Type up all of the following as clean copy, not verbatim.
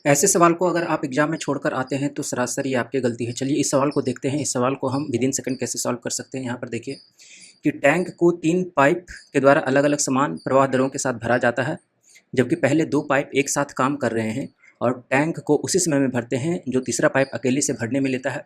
ऐसे सवाल को अगर आप एग्जाम में छोड़कर आते हैं तो सरासर ये आपकी गलती है। चलिए इस सवाल को देखते हैं। इस सवाल को हम विदिन सेकंड कैसे सॉल्व कर सकते हैं। यहाँ पर देखिए कि टैंक को 3 पाइप के द्वारा अलग अलग समान प्रवाह दरों के साथ भरा जाता है, जबकि पहले 2 पाइप एक साथ काम कर रहे हैं और टैंक को उसी समय में भरते हैं जो तीसरा पाइप अकेले से भरने में लेता है।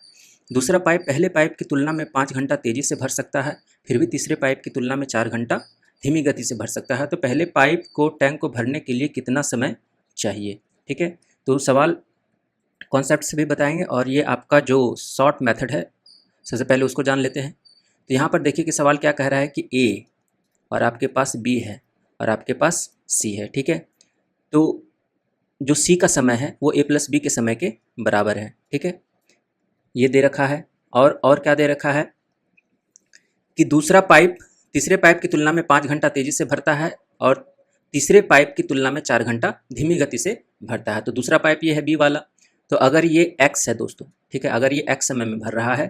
दूसरा पाइप पहले पाइप की तुलना में 5 घंटा तेज़ी से भर सकता है, फिर भी तीसरे पाइप की तुलना में 4 घंटा धीमी गति से भर सकता है। तो पहले पाइप को टैंक को भरने के लिए कितना समय चाहिए। ठीक है, तो सवाल कॉन्सेप्ट से भी बताएंगे और ये आपका जो शॉर्ट मेथड है सबसे पहले उसको जान लेते हैं। तो यहाँ पर देखिए कि सवाल क्या कह रहा है कि ए और आपके पास बी है और आपके पास सी है। ठीक है, तो जो सी का समय है वो ए प्लस बी के समय के बराबर है। ठीक है, ये दे रखा है और क्या दे रखा है कि दूसरा पाइप तीसरे पाइप की तुलना में 5 घंटा तेज़ी से भरता है और तीसरे पाइप की तुलना में 4 घंटा धीमी गति से भरता है। तो दूसरा पाइप ये है बी वाला। तो अगर ये एक्स है दोस्तों, ठीक है, अगर ये एक्स समय में भर रहा है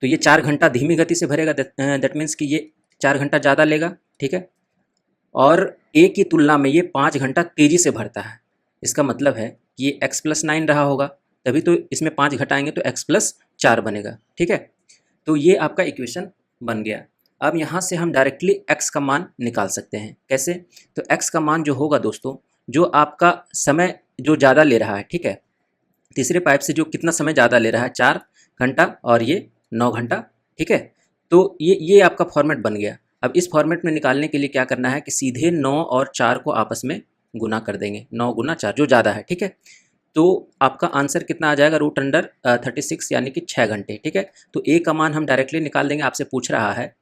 तो ये 4 घंटा धीमी गति से भरेगा। दैट मीन्स कि ये 4 घंटा ज़्यादा लेगा। ठीक है, और ए की तुलना में ये 5 घंटा तेज़ी से भरता है। इसका मतलब है कि ये एक्स प्लस 9 रहा होगा, तभी तो इसमें 5 घटाएंगे तो एक्स प्लस 4 बनेगा। ठीक है, तो ये आपका इक्वेशन बन गया। अब यहाँ से हम डायरेक्टली x का मान निकाल सकते हैं। कैसे? तो x का मान जो होगा दोस्तों, जो आपका समय जो ज़्यादा ले रहा है, ठीक है, तीसरे पाइप से जो कितना समय ज़्यादा ले रहा है 4 घंटा और ये 9 घंटा। ठीक है, तो ये आपका फॉर्मेट बन गया। अब इस फॉर्मेट में निकालने के लिए क्या करना है कि सीधे 9 और 4 को आपस में गुना कर देंगे। 9 गुना 4 जो ज़्यादा है। ठीक है, तो आपका आंसर कितना आ जाएगा? रूट अंडर 36 यानी कि 6 घंटे। ठीक है, तो ए का मान हम डायरेक्टली निकाल देंगे। आपसे पूछ रहा है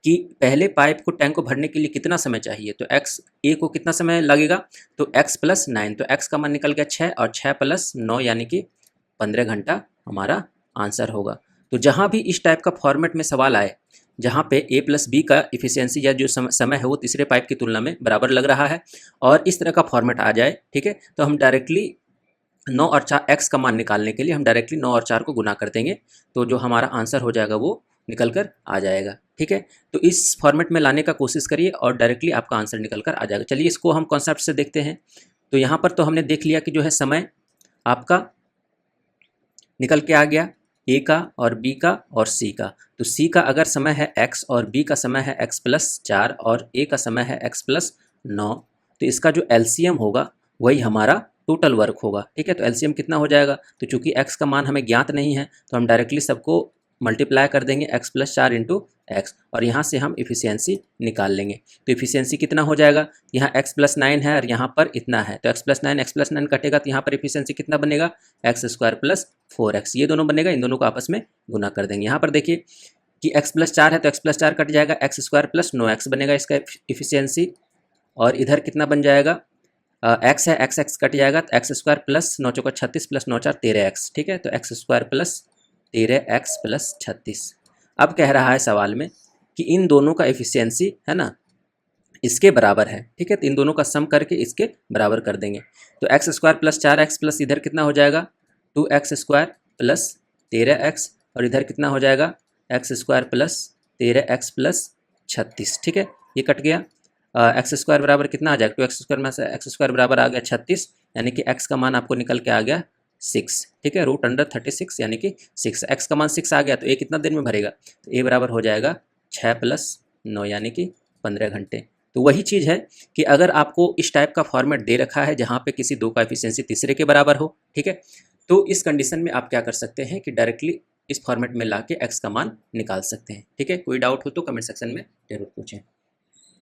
कि पहले पाइप को टैंक को भरने के लिए कितना समय चाहिए, तो एक्स ए को कितना समय लगेगा, तो एक्स प्लस 9, तो एक्स का मान निकल गया 6 और 6 प्लस 9 यानी कि 15 घंटा हमारा आंसर होगा। तो जहाँ भी इस टाइप का फॉर्मेट में सवाल आए जहाँ पे ए प्लस बी का इफिशियंसी या जो समय है वो तीसरे पाइप की तुलना में बराबर लग रहा है और इस तरह का फॉर्मेट आ जाए, ठीक है, तो हम डायरेक्टली 9 और 4 एक्स का मान निकालने के लिए हम डायरेक्टली 9 और 4 को गुना कर देंगे, तो जो हमारा आंसर हो जाएगा वो निकल कर आ जाएगा। ठीक है, तो इस फॉर्मेट में लाने का कोशिश करिए और डायरेक्टली आपका आंसर निकल कर आ जाएगा। चलिए इसको हम कॉन्सेप्ट से देखते हैं। तो यहाँ पर तो हमने देख लिया कि जो है समय आपका निकल के आ गया ए का और बी का और सी का। तो सी का अगर समय है एक्स और बी का समय है एक्स प्लस 4 और ए का समय है एक्स प्लस 9, तो इसका जो एलसीएम होगा वही हमारा टोटल वर्क होगा। ठीक है, तो एलसीएम कितना हो जाएगा, तो चूंकि एक्स का मान हमें ज्ञात नहीं है तो हम डायरेक्टली सबको मल्टीप्लाई कर देंगे एक्स प्लस 4 इंटू एक्स और यहाँ से हम इफिशियंसी निकाल लेंगे। तो इफिशियंसी कितना हो जाएगा, यहाँ एक्स प्लस 9 है और यहाँ पर इतना है, तो एक्स प्लस 9 कटेगा तो यहाँ पर इफिशियंसी कितना बनेगा, एक्स स्क्वायर प्लस 4x, ये दोनों बनेगा, इन दोनों को आपस में गुना कर देंगे। यहाँ पर देखिए कि x प्लस 4 है तो x प्लस 4 कट जाएगा, एक्स स्क्वायर प्लस 9x बनेगा इसका इफिशियंसी, और इधर कितना बन जाएगा, x है, x कट जाएगा तो एक्स स्क्वायर प्लस 9 चौका 36 प्लस 9 4 13x। ठीक है, तो x square plus 13x plus 36। अब कह रहा है सवाल में कि इन दोनों का एफिशिएंसी है ना इसके बराबर है। ठीक है, तो इन दोनों का सम करके इसके बराबर कर देंगे। तो x square plus 4x plus इधर कितना हो जाएगा 2x स्क्वायर प्लस 13x और इधर कितना हो जाएगा x square plus 13x plus 36। ठीक है, ये कट गया। एक्स स्क्वायर बराबर कितना आ जाएगा, 2x स्क्वायर में से एक्स स्क्वायर बराबर आ गया 36, यानी कि x का मान आपको निकल के आ गया 6। ठीक है, रूट अंडर 36 यानी कि 6, एक्स का मान 6 आ गया तो ए कितना देर में भरेगा, तो ए बराबर हो जाएगा 6 प्लस 9 यानी कि 15 घंटे। तो वही चीज़ है कि अगर आपको इस टाइप का फॉर्मेट दे रखा है जहाँ पे किसी दो का एफिशिएंसी तीसरे के बराबर हो, ठीक है, तो इस कंडीशन में आप क्या कर सकते हैं कि डायरेक्टली इस फॉर्मेट में ला के एक्स का मान निकाल सकते हैं। ठीक है, कोई डाउट हो तो कमेंट सेक्शन में जरूर पूछें।